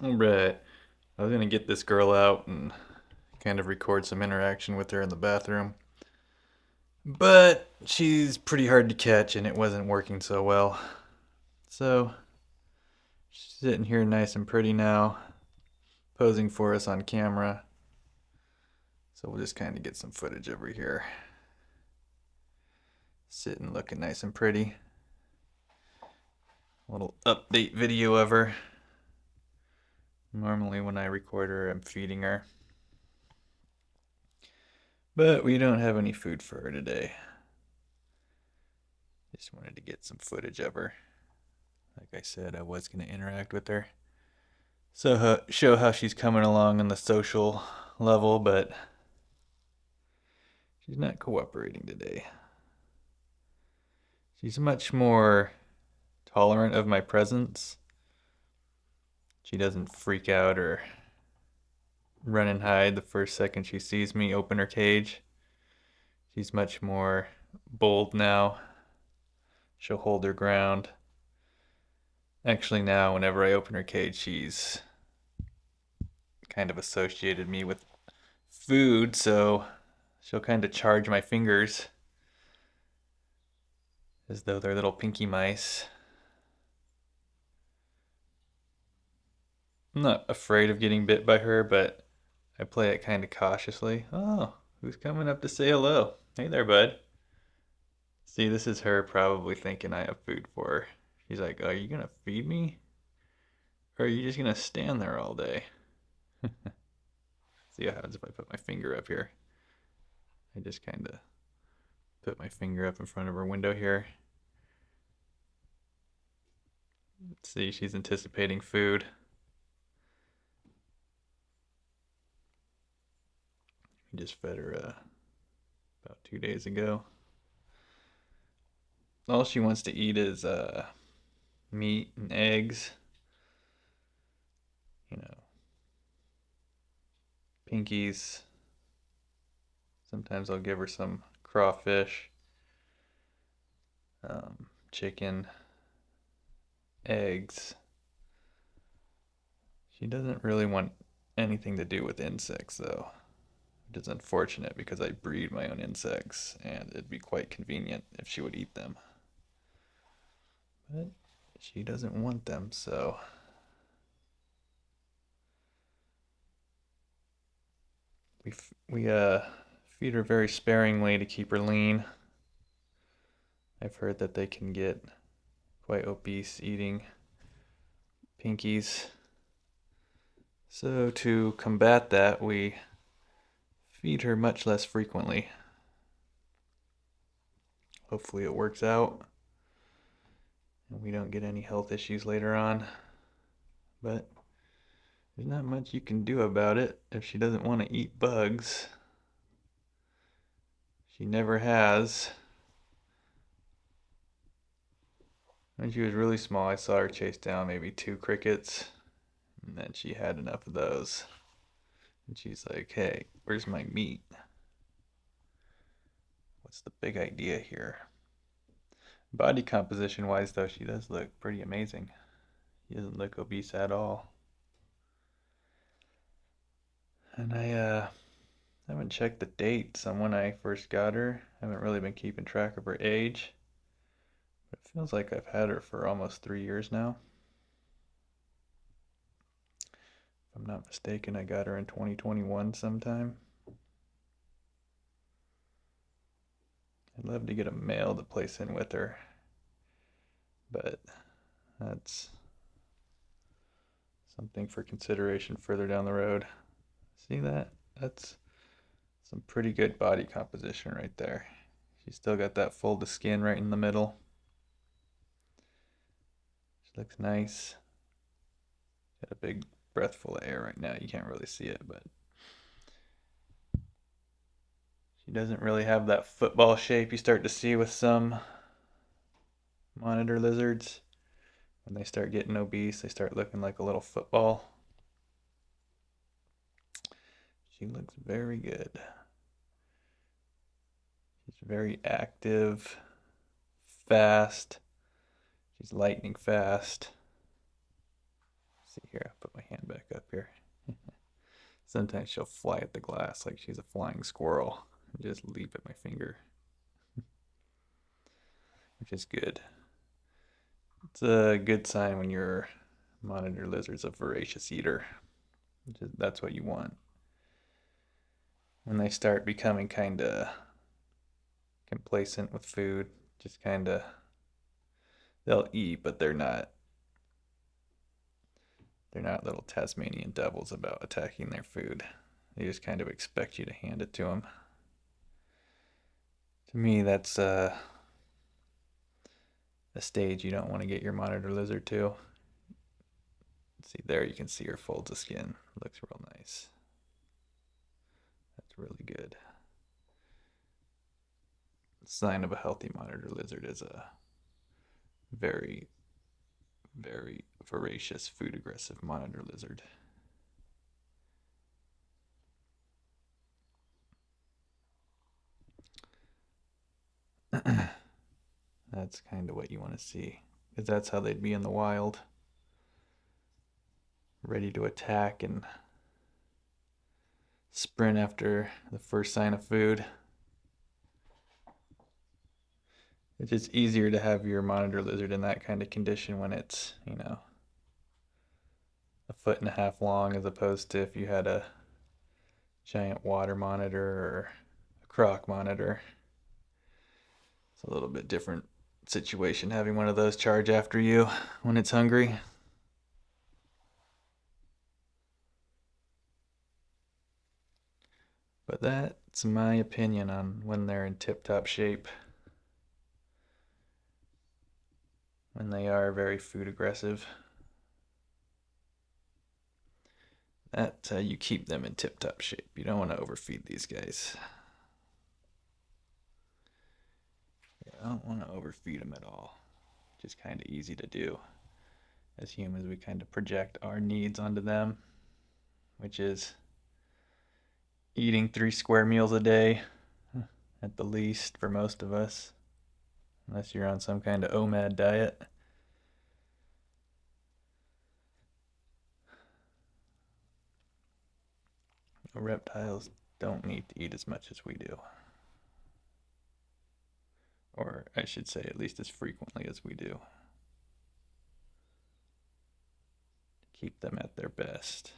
Alright, I was gonna get this girl out and kind of record some interaction with her in the bathroom. But she's pretty hard to catch and it wasn't working so well. So, she's sitting here nice and pretty now, posing for us on camera. So we'll just kind of get some footage over here. Sitting looking nice and pretty. A little update video of her. Normally when I record her, I'm feeding her. But we don't have any food for her today. Just wanted to get some footage of her. Like I said, I was going to interact with her. So show how she's coming along on the social level, but she's not cooperating today. She's much more tolerant of my presence. She doesn't freak out or run and hide the first second she sees me open her cage. She's much more bold now. She'll hold her ground. Actually, now, whenever I open her cage, she's kind of associated me with food, so she'll kind of charge my fingers as though they're little pinky mice. I'm not afraid of getting bit by her, but I play it kind of cautiously. Oh, who's coming up to say hello? Hey there, bud. See, this is her probably thinking I have food for her. She's like, are you gonna feed me? Or are you just gonna stand there all day? See what happens if I put my finger up here. I just kind of put my finger up in front of her window here. Let's see, she's anticipating food. We just fed her about 2 days ago. All she wants to eat is meat and eggs. You know, pinkies. Sometimes I'll give her some crawfish, chicken, eggs. She doesn't really want anything to do with insects, though. It is unfortunate because I breed my own insects, and it'd be quite convenient if she would eat them. But she doesn't want them, so we feed her very sparingly to keep her lean. I've heard that they can get quite obese eating pinkies. So to combat that, we feed her much less frequently. Hopefully it works out and we don't get any health issues later on. But there's not much you can do about it if she doesn't want to eat bugs. She never has. When she was really small, I saw her chase down maybe 2 crickets, and then she had enough of those. And she's like, hey, where's my meat? What's the big idea here? Body composition wise, though, she does look pretty amazing. She doesn't look obese at all. And I haven't checked the dates on when I first got her. I haven't really been keeping track of her age. But it feels like I've had her for almost 3 years now. If I'm not mistaken, I got her in 2021 sometime. I'd love to get a male to place in with her, but that's something for consideration further down the road. See that? That's some pretty good body composition right there. She's still got that fold of skin right in the middle. She looks nice. Got a big breath full of air right now. You can't really see it, but she doesn't really have that football shape you start to see with some monitor lizards. When they start getting obese, they start looking like a little football. She looks very good. She's very active, fast. She's lightning fast. Let's see here, I'll put my hand her. Sometimes she'll fly at the glass like she's a flying squirrel and just leap at my finger, which is good. It's a good sign when your monitor lizard's a voracious eater. That's what you want. When they start becoming kind of complacent with food, just kind of, they'll eat, but they're not little Tasmanian devils about attacking their food. They just kind of expect you to hand it to them. To me, that's a stage you don't want to get your monitor lizard to. See, there you can see her folds of skin. Looks real nice. That's really good. The sign of a healthy monitor lizard is a very, very voracious, food aggressive monitor lizard. That's kind of what you want to see, because that's how they'd be in the wild, ready to attack and sprint after the first sign of food. It's just easier to have your monitor lizard in that kind of condition when it's, a foot and a half long, as opposed to if you had a giant water monitor or a croc monitor. It's a little bit different situation having one of those charge after you when it's hungry. But that's my opinion on when they're in tip-top shape. When they are very food aggressive. That you keep them in tip-top shape. You don't want to overfeed these guys. You don't want to overfeed them at all. Just kind of easy to do. As humans, we kind of project our needs onto them, which is eating 3 square meals a day at the least for most of us, unless you're on some kind of OMAD diet. Reptiles don't need to eat as much as we do. Or I should say, at least as frequently as we do. Keep them at their best,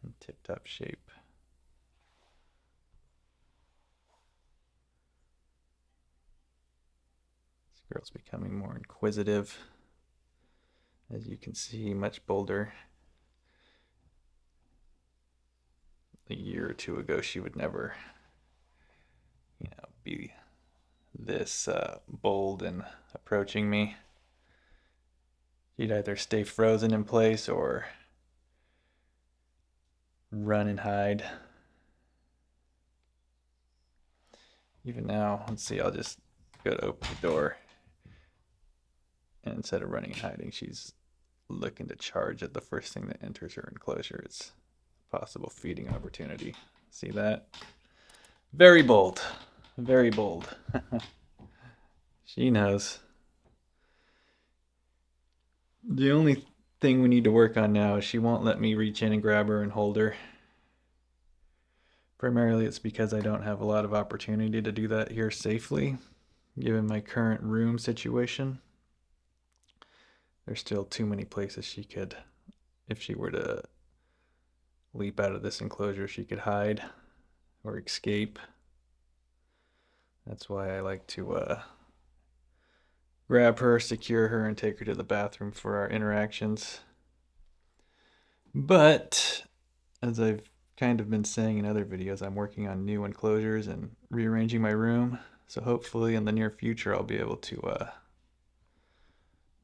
in tip-top shape. This girl's becoming more inquisitive. As you can see, much bolder. A year or two ago, she would never, be this bold in approaching me. She'd either stay frozen in place or run and hide. Even now, let's see, I'll just go to open the door. And instead of running and hiding, she's looking to charge at the first thing that enters her enclosure. It's a possible feeding opportunity. See that? Very bold. Very bold. She knows. The only thing we need to work on now is she won't let me reach in and grab her and hold her. Primarily it's because I don't have a lot of opportunity to do that here safely, given my current room situation. There's still too many places she could, if she were to leap out of this enclosure, she could hide or escape. That's why I like to grab her, secure her, and take her to the bathroom for our interactions. But as I've kind of been saying in other videos, I'm working on new enclosures and rearranging my room. So hopefully in the near future, I'll be able to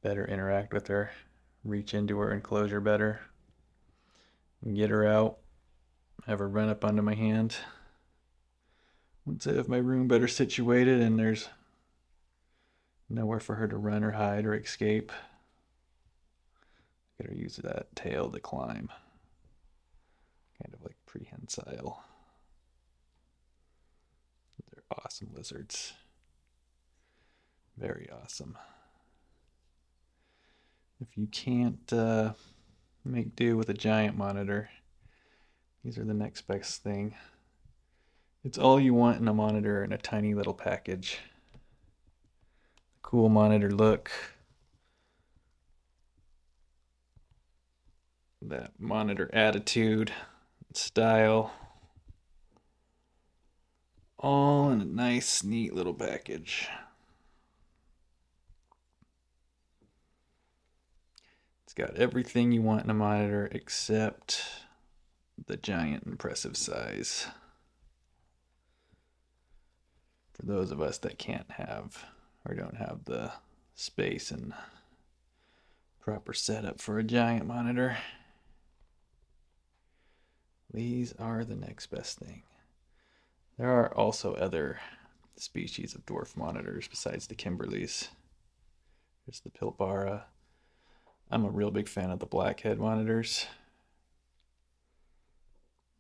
better interact with her, reach into her enclosure better, and get her out, have her run up onto my hand. Once I have my room better situated and there's nowhere for her to run or hide or escape, I gotta use that tail to climb. Kind of like prehensile. They're awesome lizards. Very awesome. If you can't make do with a giant monitor, These are the next best thing. It's all you want in a monitor in a tiny little package. Cool monitor look. That monitor attitude, style. All in a nice, neat little package. It's got everything you want in a monitor except the giant impressive size. For those of us that can't have or don't have the space and proper setup for a giant monitor, these are the next best thing. There are also other species of dwarf monitors besides the Kimberleys. There's the Pilbara. I'm a real big fan of the blackhead monitors.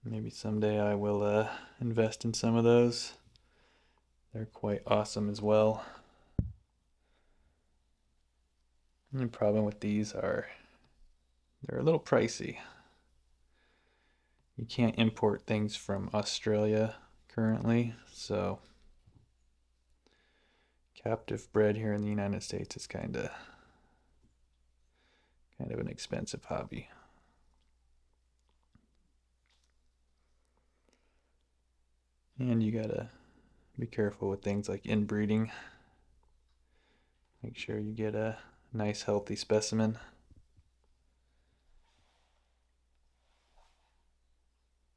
Maybe someday I will invest in some of those. They're quite awesome as well. And the problem with these are they're a little pricey. You can't import things from Australia currently, so captive bred here in the United States is kind of an expensive hobby. And you gotta be careful with things like inbreeding. Make sure you get a nice healthy specimen.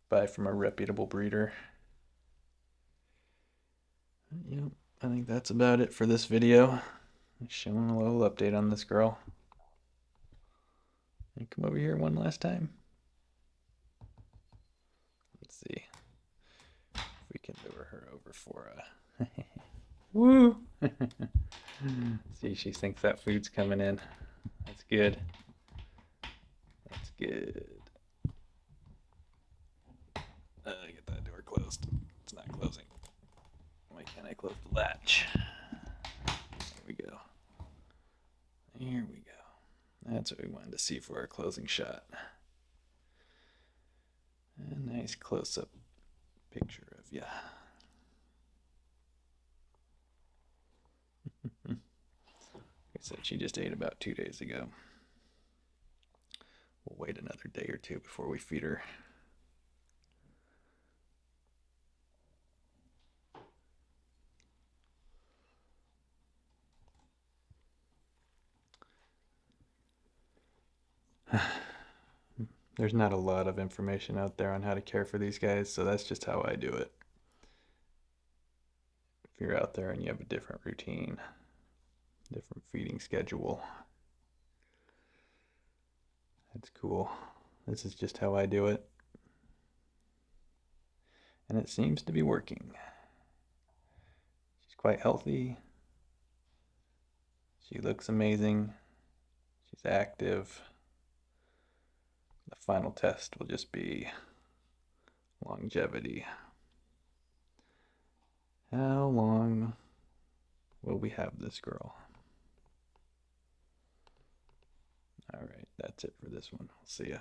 Buy from a reputable breeder. Yep, I think that's about it for this video. Showing a little update on this girl. And come over here one last time. Let's see if we can lure her over for a woo. See, she thinks that food's coming in. That's good. That's good. Get that door closed. It's not closing. Why can't I close the latch? There we go. Here we go. That's what we wanted to see for our closing shot. A nice close-up picture of ya. Like I said, she just ate about 2 days ago. We'll wait another day or two before we feed her. There's not a lot of information out there on how to care for these guys, so that's just how I do it. If you're out there and you have a different routine, different feeding schedule, that's cool. This is just how I do it. And it seems to be working. She's quite healthy. She looks amazing. She's active. The final test will just be longevity. How long will we have this girl? All right, that's it for this one. I'll see ya.